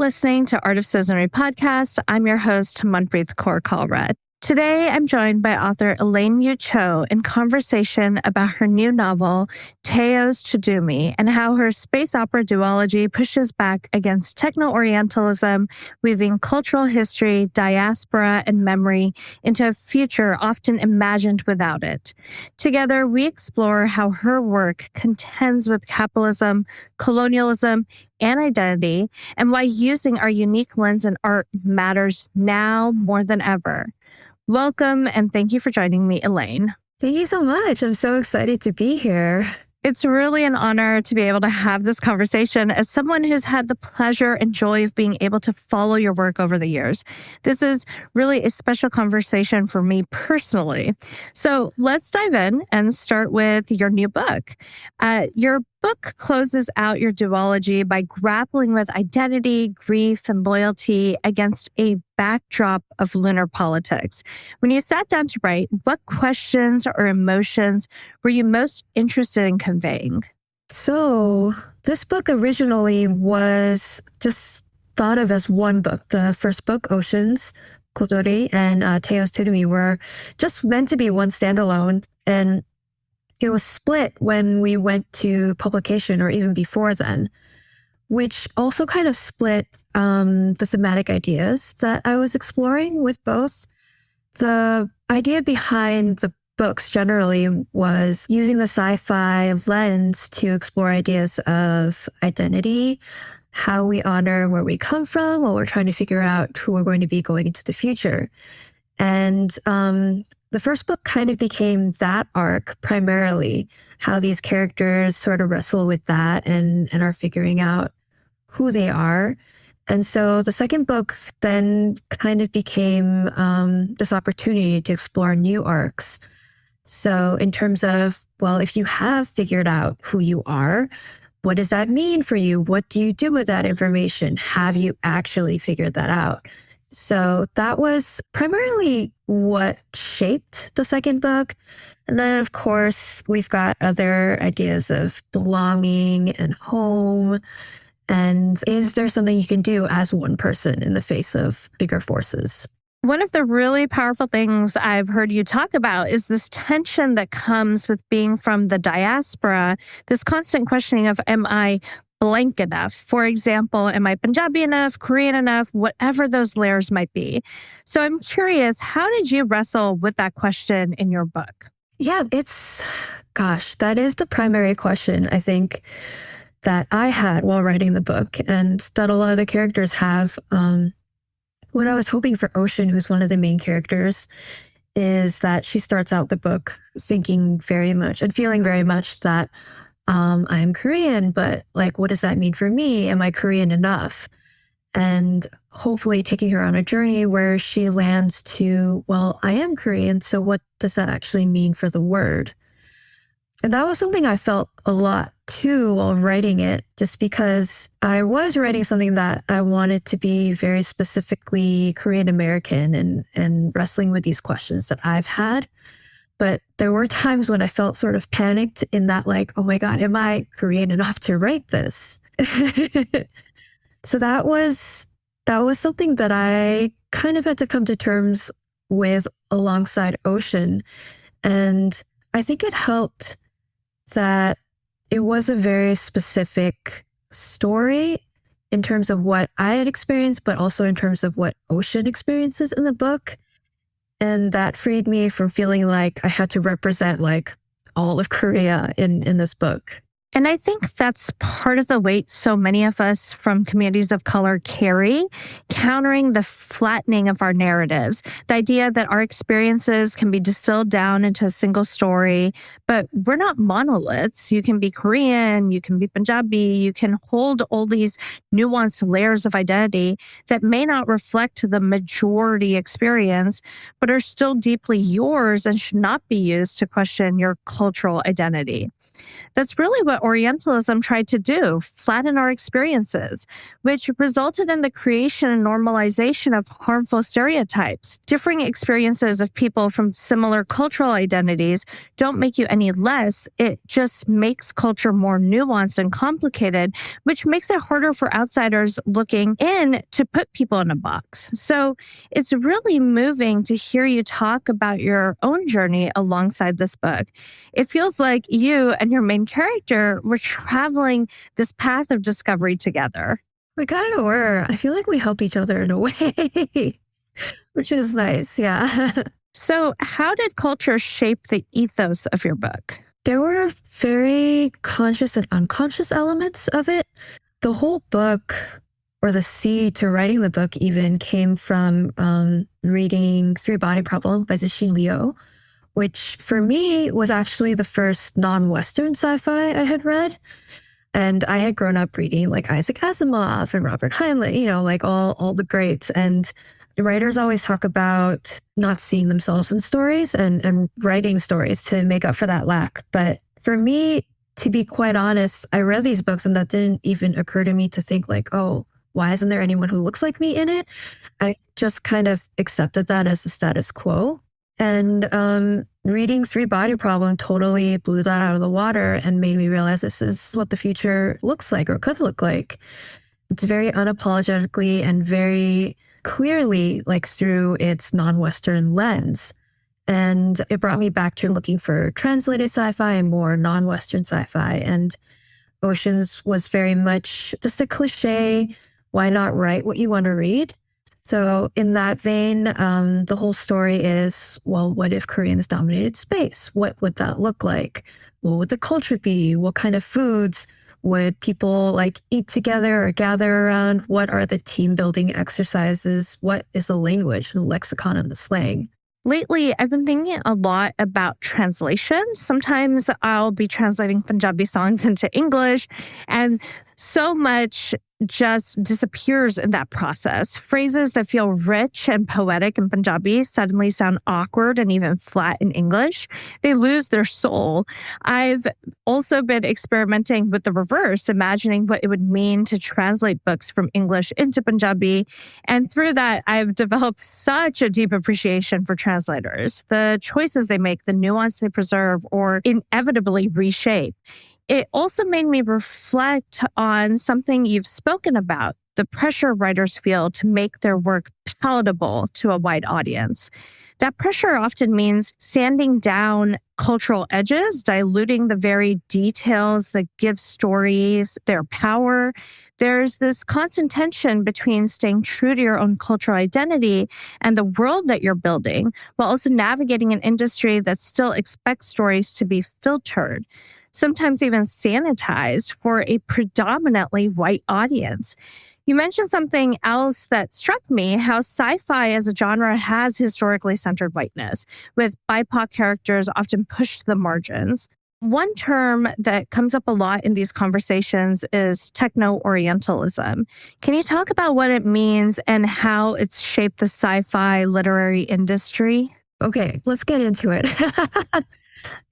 listening to Art of Citizenry Podcast. I'm your host, Manpreet Kaur Kalra. Today, I'm joined by author Elaine U in conversation about her new novel, Teo's Durumi, and how her space opera duology pushes back against Techno-Orientalism, weaving cultural history, diaspora, and memory into a future often imagined without it. Together, we explore how her work contends with capitalism, colonialism, and identity, and why using our unique lens in art matters now more than ever. Welcome, and thank you for joining me, Elaine. Thank you so much. I'm so excited to be here. It's really an honor to be able to have this conversation as someone who's had the pleasure and joy of being able to follow your work over the years. This is really a special conversation for me personally. So let's dive in and start with your new book. Your book closes out your duology by grappling with identity, grief, and loyalty against a backdrop of lunar politics. When you sat down to write, what questions or emotions were you most interested in conveying? So this book originally was just thought of as one book. The first book, Oceans, Kodori, and Teo's Durumi were just meant to be one standalone. And it was split when we went to publication or even before then, which also kind of split the thematic ideas that I was exploring with both. The idea behind the books generally was using the sci-fi lens to explore ideas of identity, how we honor where we come from while we're trying to figure out who we're going to be going into the future. And the first book kind of became that arc primarily, how these characters sort of wrestle with that and are figuring out who they are. And so the second book then kind of became this opportunity to explore new arcs. So in terms of, well, if you have figured out who you are, what does that mean for you? What do you do with that information? Have you actually figured that out? So that was primarily what shaped the second book. And then, of course, we've got other ideas of belonging and home. And is there something you can do as one person in the face of bigger forces? One of the really powerful things I've heard you talk about is this tension that comes with being from the diaspora, this constant questioning of, am I blank enough? For example, am I Punjabi enough, Korean enough, whatever those layers might be? So I'm curious, how did you wrestle with that question in your book? Yeah, that is the primary question, I think, that I had while writing the book and that a lot of the characters have. What I was hoping for Ocean, who's one of the main characters, is that she starts out the book thinking very much and feeling very much that I'm Korean, but like, what does that mean for me? Am I Korean enough? And hopefully taking her on a journey where she lands to, well, I am Korean, so what does that actually mean for the word? And that was something I felt a lot too while writing it, just because I was writing something that I wanted to be very specifically Korean American and wrestling with these questions that I've had. But there were times when I felt sort of panicked in that, like, oh my God, am I Korean enough to write this? So that was something that I kind of had to come to terms with alongside Ocean. And I think it helped that it was a very specific story in terms of what I had experienced, but also in terms of what Ocean experiences in the book. And that freed me from feeling like I had to represent like all of Korea in this book. And I think that's part of the weight so many of us from communities of color carry, countering the flattening of our narratives. The idea that our experiences can be distilled down into a single story, but we're not monoliths. You can be Korean, you can be Punjabi, you can hold all these nuanced layers of identity that may not reflect the majority experience, but are still deeply yours and should not be used to question your cultural identity. That's really what Orientalism tried to do, flatten our experiences, which resulted in the creation and normalization of harmful stereotypes. Differing experiences of people from similar cultural identities don't make you any less. It just makes culture more nuanced and complicated, which makes it harder for outsiders looking in to put people in a box. So it's really moving to hear you talk about your own journey alongside this book. It feels like you and your main character were traveling this path of discovery together. We kind of were. I feel like we helped each other in a way, which is nice. Yeah. So how did culture shape the ethos of your book? There were very conscious and unconscious elements of it. The whole book, or the seed to writing the book even, came from reading Three Body Problem by Elaine U, which for me was actually the first non-Western sci-fi I had read. And I had grown up reading like Isaac Asimov and Robert Heinlein, like all the greats. And the writers always talk about not seeing themselves in stories and writing stories to make up for that lack. But for me, to be quite honest, I read these books and that didn't even occur to me to think like, oh, why isn't there anyone who looks like me in it? I just kind of accepted that as the status quo. And reading Three Body Problem totally blew that out of the water and made me realize this is what the future looks like or could look like. It's very unapologetically and very clearly like through its non-Western lens. And it brought me back to looking for translated sci-fi and more non-Western sci-fi. And Oceans was very much just a cliche. Why not write what you want to read? So in that vein, the whole story is, well, what if Koreans dominated space? What would that look like? What would the culture be? What kind of foods would people like eat together or gather around? What are the team building exercises? What is the language, the lexicon, and the slang? Lately, I've been thinking a lot about translation. Sometimes I'll be translating Punjabi songs into English, and so much just disappears in that process. Phrases that feel rich and poetic in Punjabi suddenly sound awkward and even flat in English. They lose their soul. I've also been experimenting with the reverse, imagining what it would mean to translate books from English into Punjabi. And through that, I've developed such a deep appreciation for translators, the choices they make, the nuance they preserve, or inevitably reshape. It also made me reflect on something you've spoken about, the pressure writers feel to make their work palatable to a wide audience. That pressure often means sanding down cultural edges, diluting the very details that give stories their power. There's this constant tension between staying true to your own cultural identity and the world that you're building, while also navigating an industry that still expects stories to be filtered, sometimes even sanitized for a predominantly white audience. You mentioned something else that struck me, how sci-fi as a genre has historically centered whiteness, with BIPOC characters often pushed to the margins. One term that comes up a lot in these conversations is Techno-Orientalism. Can you talk about what it means and how it's shaped the sci-fi literary industry? Okay, let's get into it.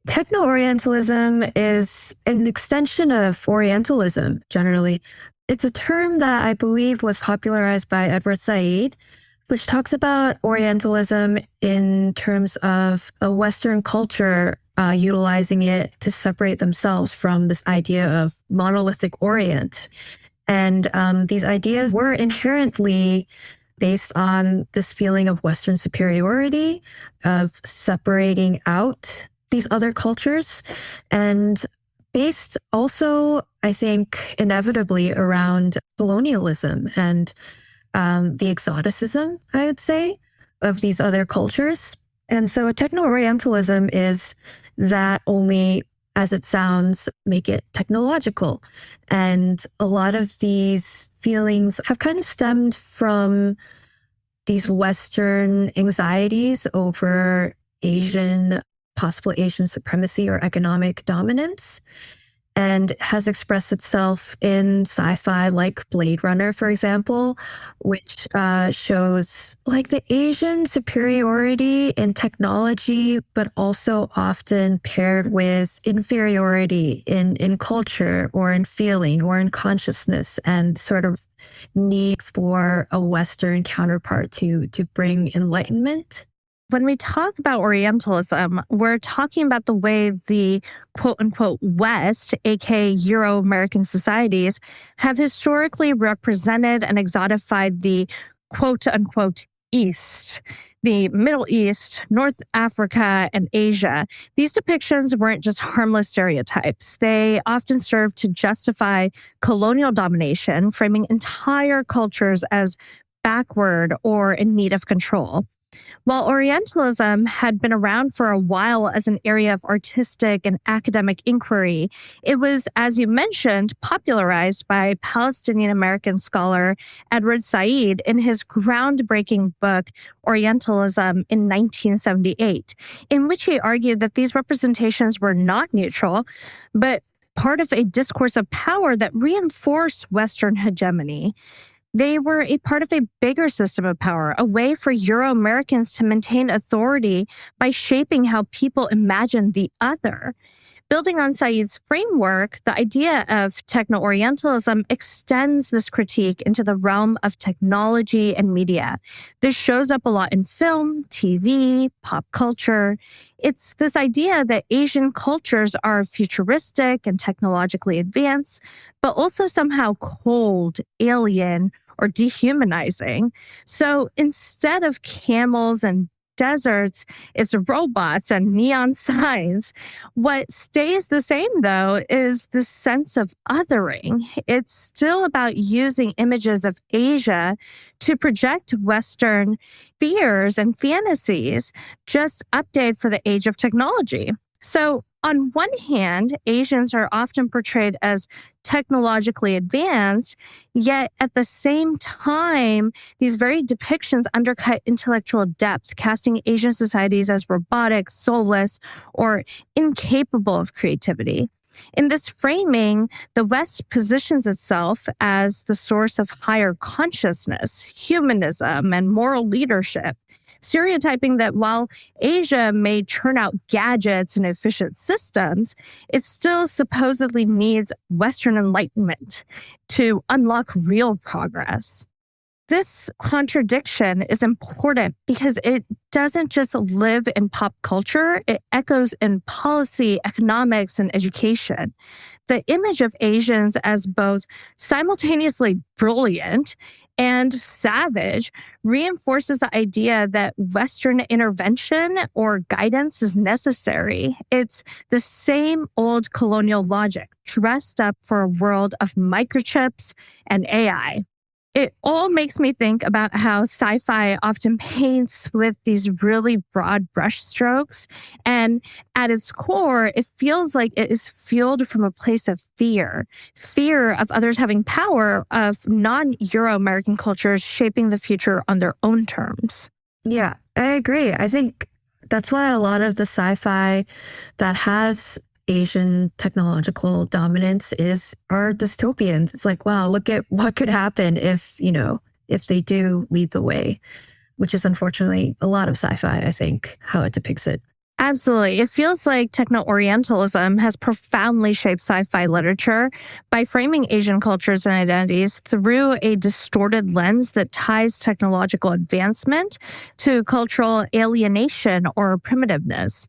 Techno-Orientalism is an extension of Orientalism, generally. It's a term that I believe was popularized by Edward Said, which talks about Orientalism in terms of a Western culture utilizing it to separate themselves from this idea of monolithic Orient. And these ideas were inherently based on this feeling of Western superiority, of separating out these other cultures, and based also, I think, inevitably around colonialism and the exoticism, I would say, of these other cultures. And so Techno-Orientalism is that only, as it sounds, make it technological. And a lot of these feelings have kind of stemmed from these Western anxieties over possible Asian supremacy or economic dominance. and has expressed itself in sci-fi like Blade Runner, for example, which shows like the Asian superiority in technology, but also often paired with inferiority in culture or in feeling or in consciousness, and sort of need for a Western counterpart to bring enlightenment. When we talk about Orientalism, we're talking about the way the quote-unquote West, aka Euro-American societies, have historically represented and exotified the quote-unquote East, the Middle East, North Africa, and Asia. These depictions weren't just harmless stereotypes. They often served to justify colonial domination, framing entire cultures as backward or in need of control. While Orientalism had been around for a while as an area of artistic and academic inquiry, it was, as you mentioned, popularized by Palestinian-American scholar Edward Said in his groundbreaking book, Orientalism, in 1978, in which he argued that these representations were not neutral, but part of a discourse of power that reinforced Western hegemony. They were a part of a bigger system of power, a way for Euro-Americans to maintain authority by shaping how people imagine the other. Building on Said's framework, the idea of Techno-Orientalism extends this critique into the realm of technology and media. This shows up a lot in film, TV, pop culture. It's this idea that Asian cultures are futuristic and technologically advanced, but also somehow cold, alien, or dehumanizing. So instead of camels and deserts, it's robots and neon signs. What stays the same, though, is the sense of othering. It's still about using images of Asia to project Western fears and fantasies, just updated for the age of technology. So on one hand, Asians are often portrayed as technologically advanced, yet at the same time, these very depictions undercut intellectual depth, casting Asian societies as robotic, soulless, or incapable of creativity. In this framing, the West positions itself as the source of higher consciousness, humanism, and moral leadership, stereotyping that while Asia may churn out gadgets and efficient systems, it still supposedly needs Western enlightenment to unlock real progress. This contradiction is important because it doesn't just live in pop culture, it echoes in policy, economics, and education. The image of Asians as both simultaneously brilliant and savage reinforces the idea that Western intervention or guidance is necessary. It's the same old colonial logic, dressed up for a world of microchips and AI. It all makes me think about how sci-fi often paints with these really broad brushstrokes, and at its core, it feels like it is fueled from a place of fear of others having power, of non-Euro-American cultures shaping the future on their own terms. Yeah, I agree. I think that's why a lot of the sci-fi that has Asian technological dominance are dystopians. It's like, wow, look at what could happen if they do lead the way, which is unfortunately a lot of sci-fi, I think, how it depicts it. Absolutely. It feels like Techno-Orientalism has profoundly shaped sci-fi literature by framing Asian cultures and identities through a distorted lens that ties technological advancement to cultural alienation or primitiveness.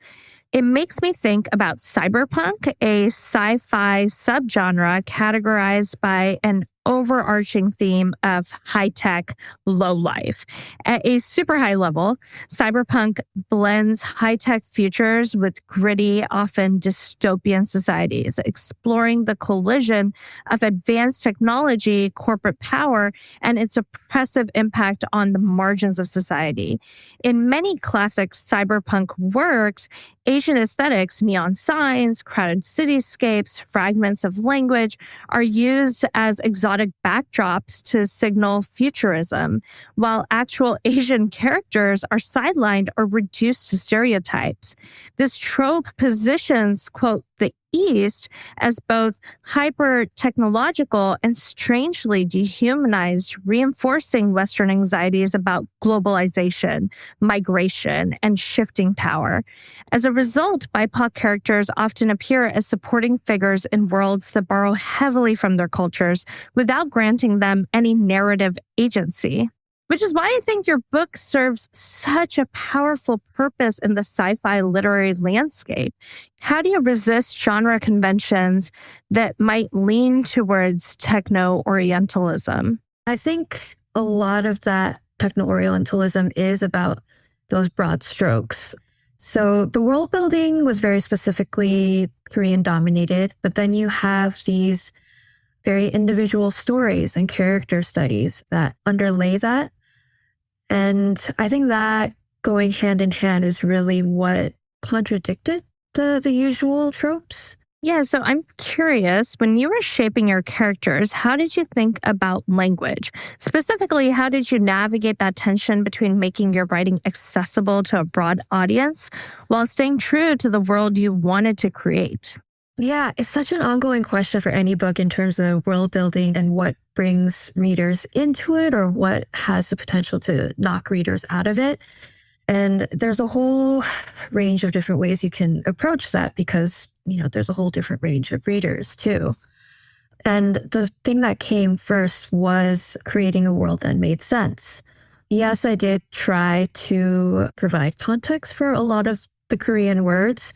It makes me think about cyberpunk, a sci-fi subgenre categorized by an overarching theme of high-tech, low-life. At a super high level, cyberpunk blends high-tech futures with gritty, often dystopian societies, exploring the collision of advanced technology, corporate power, and its oppressive impact on the margins of society. In many classic cyberpunk works, Asian aesthetics, neon signs, crowded cityscapes, fragments of language are used as exotic backdrops to signal futurism, while actual Asian characters are sidelined or reduced to stereotypes. This trope positions, quote, the East as both hyper-technological and strangely dehumanized, reinforcing Western anxieties about globalization, migration, and shifting power. As a result, BIPOC characters often appear as supporting figures in worlds that borrow heavily from their cultures without granting them any narrative agency. Which is why I think your book serves such a powerful purpose in the sci-fi literary landscape. How do you resist genre conventions that might lean towards Techno-Orientalism? I think a lot of that Techno-Orientalism is about those broad strokes. So the world building was very specifically Korean dominated, but then you have these very individual stories and character studies that underlay that. And I think that going hand in hand is really what contradicted the usual tropes. Yeah, so I'm curious, when you were shaping your characters, how did you think about language? Specifically, how did you navigate that tension between making your writing accessible to a broad audience while staying true to the world you wanted to create? Yeah, it's such an ongoing question for any book in terms of world building and what brings readers into it or what has the potential to knock readers out of it. And there's a whole range of different ways you can approach that because, there's a whole different range of readers too. And the thing that came first was creating a world that made sense. Yes, I did try to provide context for a lot of the Korean words,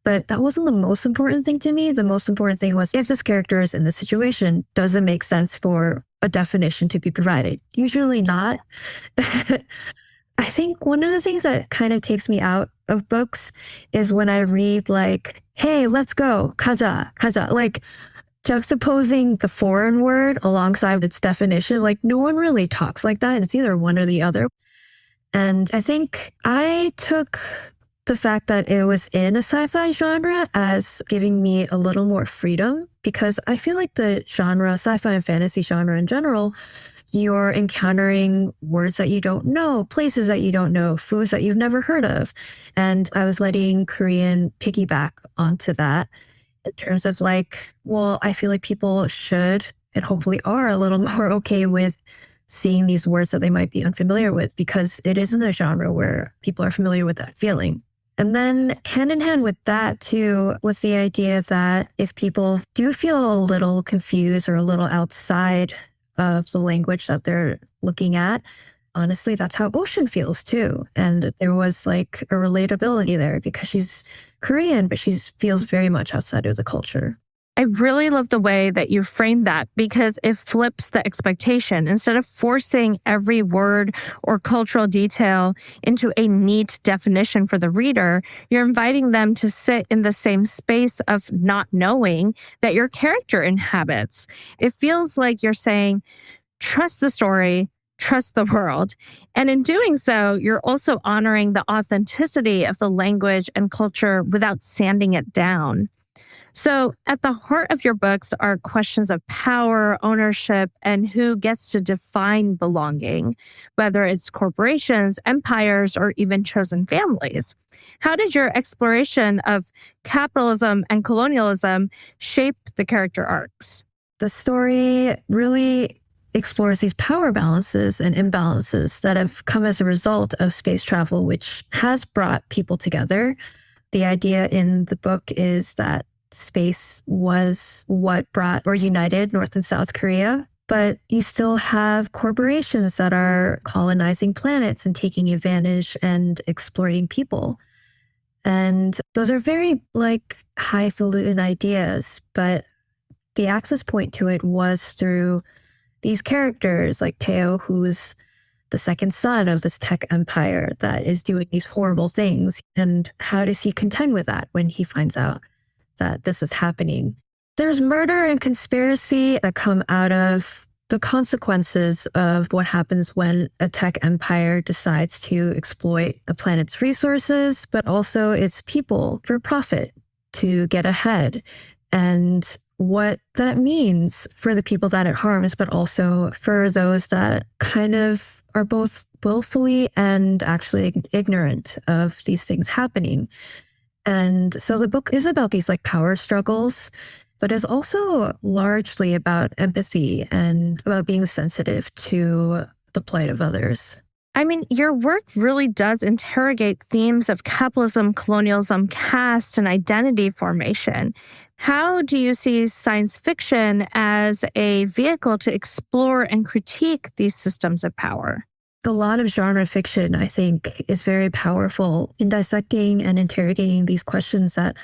but that wasn't the most important thing to me. The most important thing was if this character is in this situation, does it make sense for a definition to be provided? Usually not. I think one of the things that kind of takes me out of books is when I read like, hey, let's go, 가자, 가자, like juxtaposing the foreign word alongside its definition. Like no one really talks like that. It's either one or the other. And I think I took the fact that it was in a sci-fi genre as giving me a little more freedom because I feel like the genre, sci-fi and fantasy genre in general, you're encountering words that you don't know, places that you don't know, foods that you've never heard of. And I was letting Korean piggyback onto that in terms of like, well, I feel like people should and hopefully are a little more okay with seeing these words that they might be unfamiliar with because it isn't a genre where people are familiar with that feeling. And then hand in hand with that too was the idea that if people do feel a little confused or a little outside of the language that they're looking at, honestly, that's how Ocean feels too. And there was like a relatability there because she's Korean, but she feels very much outside of the culture. I really love the way that you frame that because it flips the expectation. Instead of forcing every word or cultural detail into a neat definition for the reader, you're inviting them to sit in the same space of not knowing that your character inhabits. It feels like you're saying, trust the story, trust the world. And in doing so, you're also honoring the authenticity of the language and culture without sanding it down. So at the heart of your books are questions of power, ownership, and who gets to define belonging, whether it's corporations, empires, or even chosen families. How did your exploration of capitalism and colonialism shape the character arcs? The story really explores these power balances and imbalances that have come as a result of space travel, which has brought people together. The idea in the book is that space was what brought or united North and South Korea, but you still have corporations that are colonizing planets and taking advantage and exploiting people. And those are very highfalutin ideas, but the access point to it was through these characters like Teo, who's the second son of this tech empire that is doing these horrible things. And how does he contend with that when he finds out that this is happening? There's murder and conspiracy that come out of the consequences of what happens when a tech empire decides to exploit the planet's resources, but also its people for profit to get ahead. And what that means for the people that it harms, but also for those that kind of are both willfully and actually ignorant of these things happening. And so the book is about these like power struggles, but it's also largely about empathy and about being sensitive to the plight of others. I mean, your work really does interrogate themes of capitalism, colonialism, caste, and identity formation. How do you see science fiction as a vehicle to explore and critique these systems of power? A lot of genre fiction, I think, is very powerful in dissecting and interrogating these questions that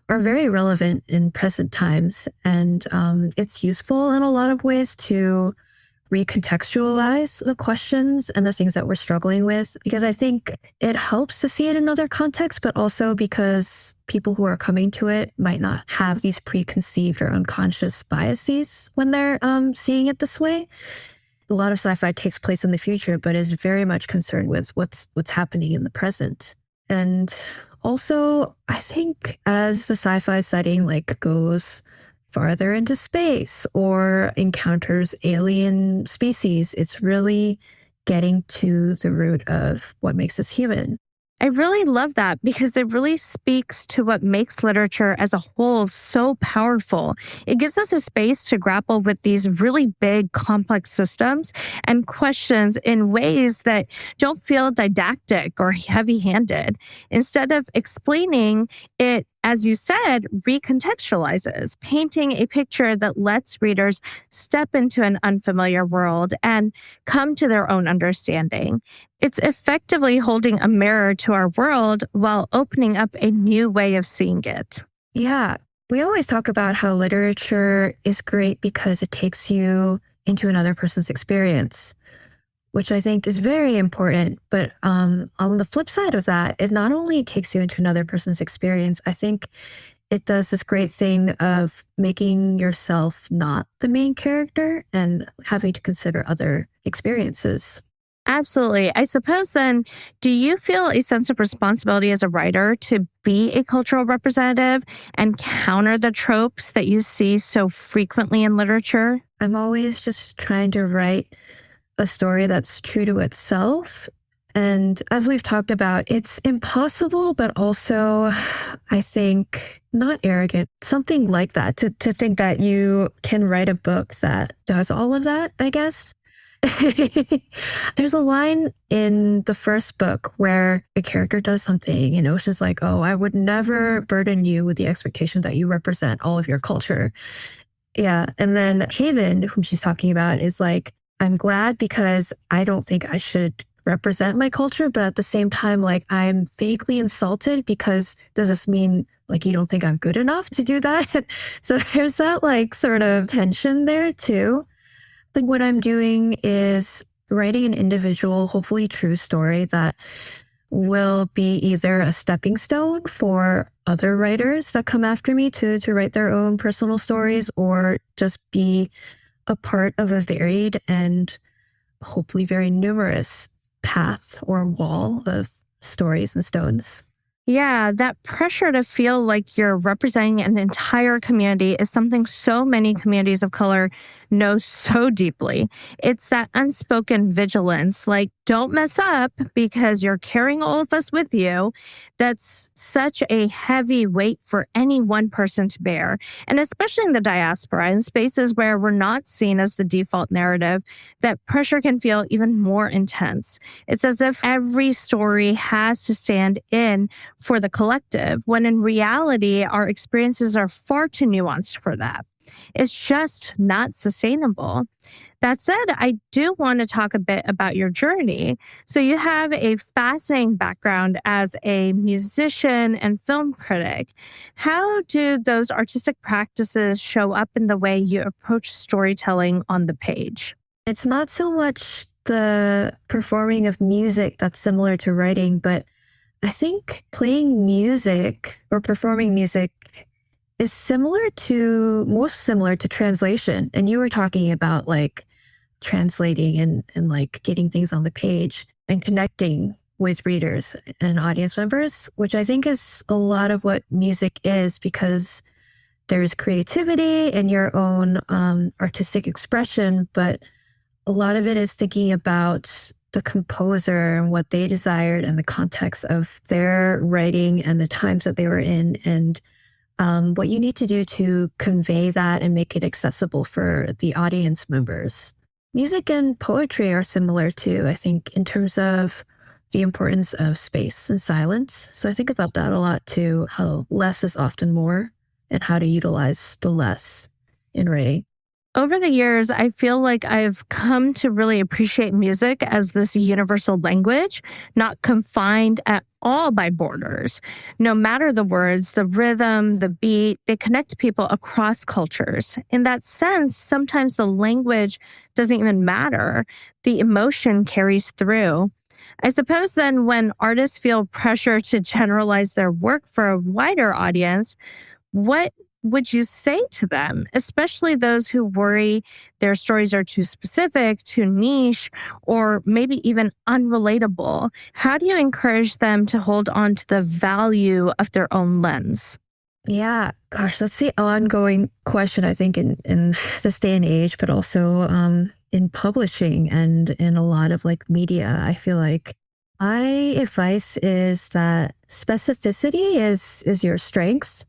are very relevant in present times. And it's useful in a lot of ways to recontextualize the questions and the things that we're struggling with, because I think it helps to see it in other contexts, but also because people who are coming to it might not have these preconceived or unconscious biases when they're seeing it this way. A lot of sci-fi takes place in the future, but is very much concerned with what's happening in the present. And also, I think as the sci-fi setting like goes farther into space or encounters alien species, it's really getting to the root of what makes us human. I really love that because it really speaks to what makes literature as a whole so powerful. It gives us a space to grapple with these really big, complex systems and questions in ways that don't feel didactic or heavy-handed. Instead of explaining it, as you said, recontextualizes, painting a picture that lets readers step into an unfamiliar world and come to their own understanding. It's effectively holding a mirror to our world while opening up a new way of seeing it. Yeah, we always talk about how literature is great because it takes you into another person's experience, which I think is very important. But on the flip side of that, it not only takes you into another person's experience, I think it does this great thing of making yourself not the main character and having to consider other experiences. Absolutely. I suppose then, do you feel a sense of responsibility as a writer to be a cultural representative and counter the tropes that you see so frequently in literature? I'm always just trying to write a story that's true to itself. And as we've talked about, it's impossible, but also, I think, not arrogant, something like that, to think that you can write a book that does all of that, I guess. There's a line in the first book where a character does something, she's like, oh, I would never burden you with the expectation that you represent all of your culture. Yeah. And then Haven, whom she's talking about, is like, I'm glad because I don't think I should represent my culture, but at the same time, like, I'm vaguely insulted because does this mean like you don't think I'm good enough to do that? So there's that like sort of tension there too. I think what I'm doing is writing an individual, hopefully true story that will be either a stepping stone for other writers that come after me to write their own personal stories, or just be a part of a varied and hopefully very numerous path or wall of stories and stones. Yeah, that pressure to feel like you're representing an entire community is something so many communities of color know so deeply. It's that unspoken vigilance, like don't mess up because you're carrying all of us with you. That's such a heavy weight for any one person to bear. And especially in the diaspora, in spaces where we're not seen as the default narrative, that pressure can feel even more intense. It's as if every story has to stand in for the collective, when in reality, our experiences are far too nuanced for that. It's just not sustainable. That said, I do want to talk a bit about your journey. So you have a fascinating background as a musician and film critic. How do those artistic practices show up in the way you approach storytelling on the page? It's not so much the performing of music that's similar to writing, but I think playing music or performing music is most similar to translation. And you were talking about like translating and like getting things on the page and connecting with readers and audience members, which I think is a lot of what music is, because there's creativity and your own artistic expression, but a lot of it is thinking about the composer and what they desired and the context of their writing and the times that they were in, and what you need to do to convey that and make it accessible for the audience members. Music and poetry are similar too, I think, in terms of the importance of space and silence. So I think about that a lot too, how less is often more and how to utilize the less in writing. Over the years, I feel like I've come to really appreciate music as this universal language, not confined at all by borders. No matter the words, the rhythm, the beat, they connect people across cultures. In that sense, sometimes the language doesn't even matter. The emotion carries through. I suppose then when artists feel pressure to generalize their work for a wider audience, what would you say to them, especially those who worry their stories are too specific, too niche, or maybe even unrelatable? How do you encourage them to hold on to the value of their own lens? Yeah, gosh, that's the ongoing question, I think, in this day and age, but also in publishing and in a lot of like media. I feel like my advice is that specificity is your strength.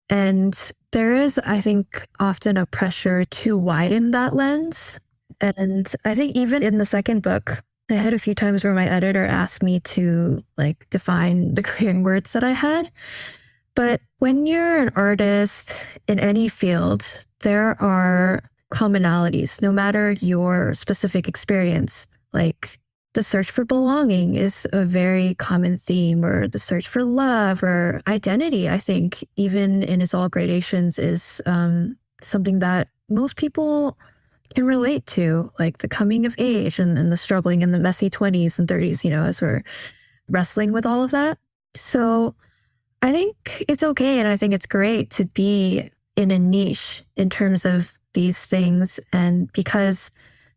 And there is, I think, often a pressure to widen that lens. And I think even in the second book, I had a few times where my editor asked me to like define the Korean words that I had. But when you're an artist in any field, there are commonalities, no matter your specific experience. Like the search for belonging is a very common theme, or the search for love or identity, I think, even in its all gradations, is something that most people can relate to, like the coming of age and the struggling in the messy 20s and 30s, as we're wrestling with all of that. So I think it's okay, and I think it's great to be in a niche in terms of these things, and because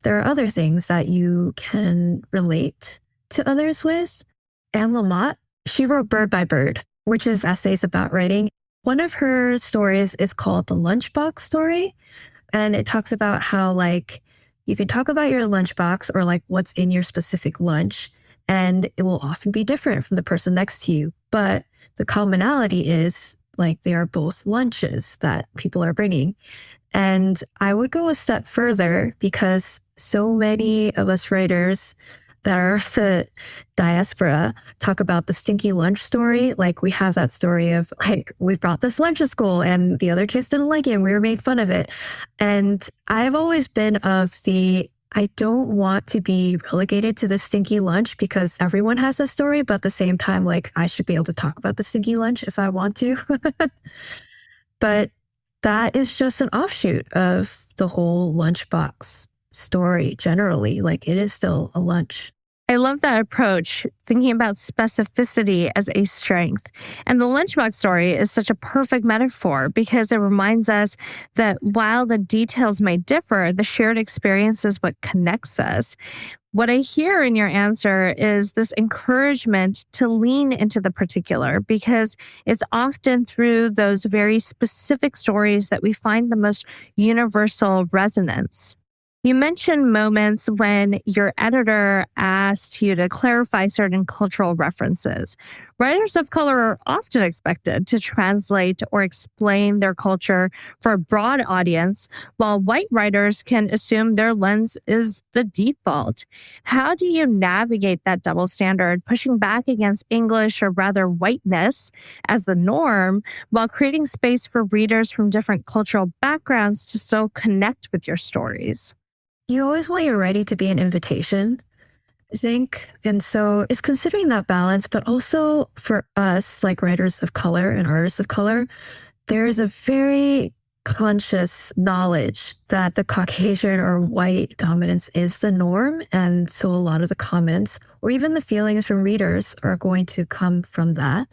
there are other things that you can relate to others with. Anne Lamott, she wrote Bird by Bird, which is essays about writing. One of her stories is called The Lunchbox Story. And it talks about how like you can talk about your lunchbox or like what's in your specific lunch, and it will often be different from the person next to you. But the commonality is like they are both lunches that people are bringing. And I would go a step further, because so many of us writers that are the diaspora talk about the stinky lunch story. Like we have that story of like, we brought this lunch to school and the other kids didn't like it and we were made fun of it. And I've always been of the, I don't want to be relegated to the stinky lunch, because everyone has a story, but at the same time, like I should be able to talk about the stinky lunch if I want to. But that is just an offshoot of the whole lunchbox story generally. Like it is still a lunch. I love that approach, thinking about specificity as a strength. And the lunchbox story is such a perfect metaphor, because it reminds us that while the details may differ, the shared experience is what connects us. What I hear in your answer is this encouragement to lean into the particular, because it's often through those very specific stories that we find the most universal resonance. You mentioned moments when your editor asked you to clarify certain cultural references. Writers of color are often expected to translate or explain their culture for a broad audience, while white writers can assume their lens is the default. How do you navigate that double standard, pushing back against English, or rather whiteness, as the norm, while creating space for readers from different cultural backgrounds to still connect with your stories? You always want your writing to be an invitation, I think. And so it's considering that balance, but also for us, like writers of color and artists of color, there is a very conscious knowledge that the Caucasian or white dominance is the norm. And so a lot of the comments or even the feelings from readers are going to come from that.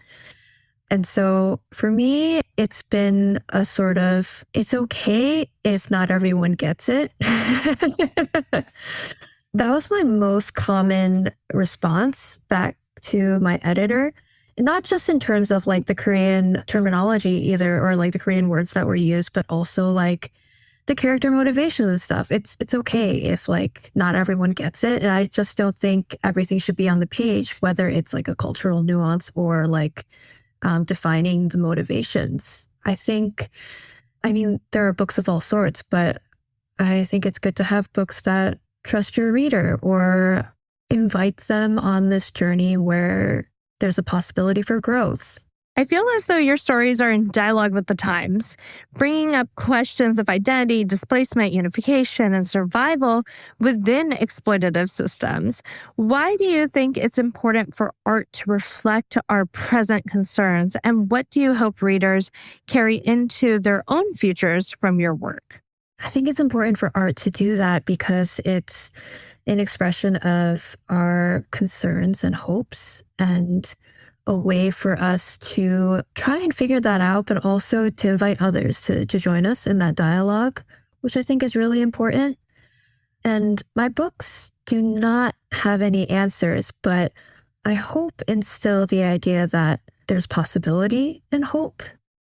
And so for me, it's been a sort of, it's okay if not everyone gets it. That was my most common response back to my editor. Not just in terms of like the Korean terminology either, or like the Korean words that were used, but also like the character motivation and stuff. It's okay if like not everyone gets it. And I just don't think everything should be on the page, whether it's like a cultural nuance or like defining the motivations. There are books of all sorts, but I think it's good to have books that trust your reader or invite them on this journey where there's a possibility for growth. I feel as though your stories are in dialogue with the times, bringing up questions of identity, displacement, unification, and survival within exploitative systems. Why do you think it's important for art to reflect our present concerns, and what do you hope readers carry into their own futures from your work? I think it's important for art to do that because it's an expression of our concerns and hopes, and a way for us to try and figure that out, but also to invite others to join us in that dialogue, which I think is really important. And my books do not have any answers, but I hope instill the idea that there's possibility and hope.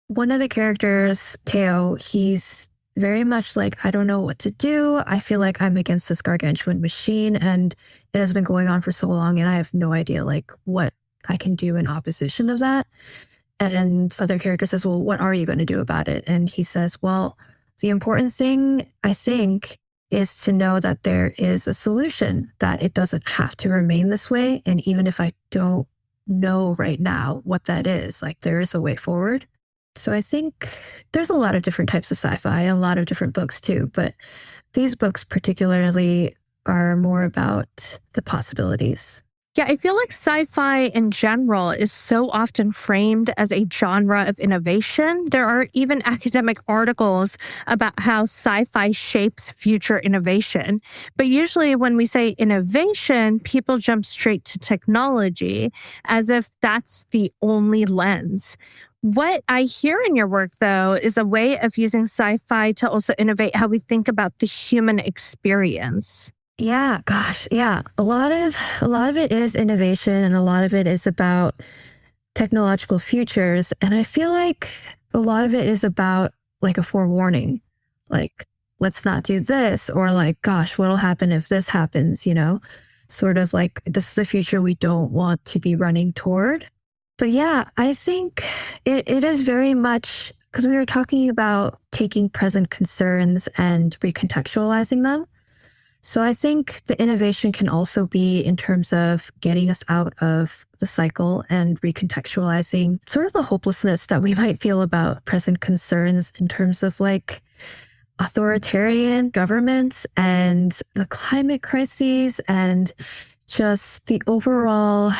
One of the characters, Teo, he's very much like, I don't know what to do. I feel like I'm against this gargantuan machine and it has been going on for so long and I have no idea like what I can do in opposition of that. And other character says, well, what are you going to do about it? And he says, well, the important thing, I think, is to know that there is a solution, that it doesn't have to remain this way. And even if I don't know right now what that is, like there is a way forward. So I think there's a lot of different types of sci-fi and a lot of different books too. But these books particularly are more about the possibilities. Yeah, I feel like sci-fi in general is so often framed as a genre of innovation. There are even academic articles about how sci-fi shapes future innovation. But usually when we say innovation, people jump straight to technology as if that's the only lens. What I hear in your work, though, is a way of using sci-fi to also innovate how we think about the human experience. Yeah, gosh, yeah. A lot of it is innovation and a lot of it is about technological futures. And I feel like a lot of it is about like a forewarning, like, let's not do this, or like, gosh, what'll happen if this happens, sort of like this is a future we don't want to be running toward. But yeah, I think it is very much because we were talking about taking present concerns and recontextualizing them. So I think the innovation can also be in terms of getting us out of the cycle and recontextualizing sort of the hopelessness that we might feel about present concerns in terms of like authoritarian governments and the climate crises and just the overall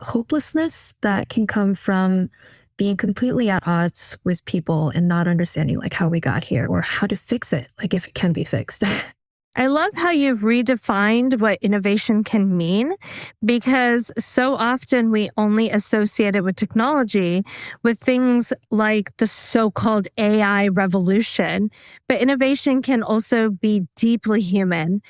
hopelessness that can come from being completely at odds with people and not understanding like how we got here or how to fix it, like if it can be fixed. I love how you've redefined what innovation can mean, because so often we only associate it with technology, with things like the so-called AI revolution. But innovation can also be deeply human.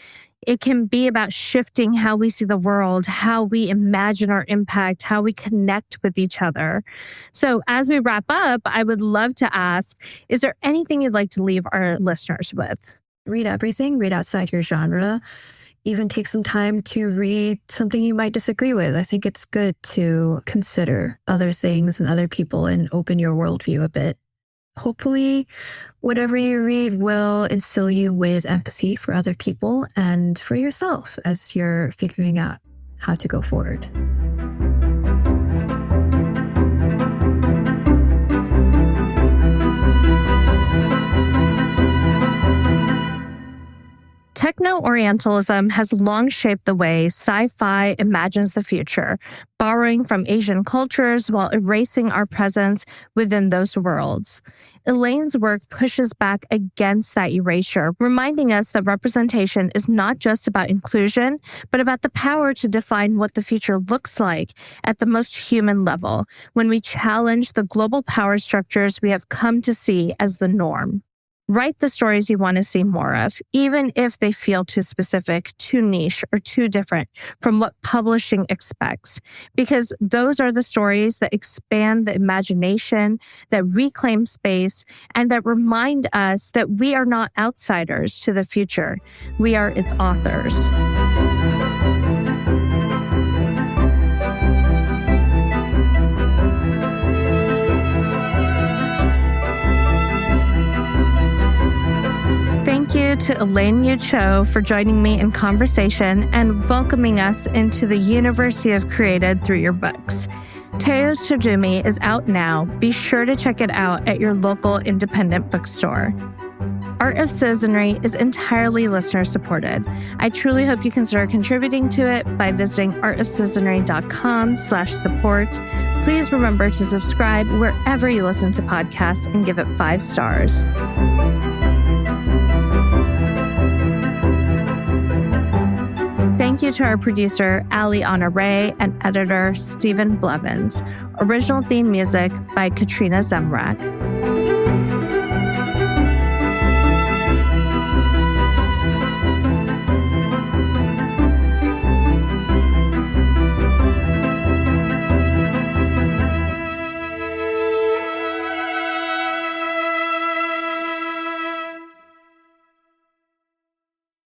It can be about shifting how we see the world, how we imagine our impact, how we connect with each other. So as we wrap up, I would love to ask, is there anything you'd like to leave our listeners with? Read everything, read outside your genre, even take some time to read something you might disagree with. I think it's good to consider other things and other people and open your worldview a bit. Hopefully, whatever you read will instill you with empathy for other people and for yourself as you're figuring out how to go forward. Techno-Orientalism has long shaped the way sci-fi imagines the future, borrowing from Asian cultures while erasing our presence within those worlds. Elaine's work pushes back against that erasure, reminding us that representation is not just about inclusion, but about the power to define what the future looks like at the most human level, when we challenge the global power structures we have come to see as the norm. Write the stories you want to see more of, even if they feel too specific, too niche, or too different from what publishing expects, because those are the stories that expand the imagination, that reclaim space, and that remind us that we are not outsiders to the future. We are its authors. Thank you to Elaine U for joining me in conversation and welcoming us into the universe you have created through your books. Teo's Durumi is out now. Be sure to check it out at your local independent bookstore. Art of Citizenry is entirely listener-supported. I truly hope you consider contributing to it by visiting artofcitizenry.com/support. Please remember to subscribe wherever you listen to podcasts and give it 5 stars. Thank you to our producer, Ali Honore, and editor, Stephen Blevins. Original theme music by Katrina Zemrak.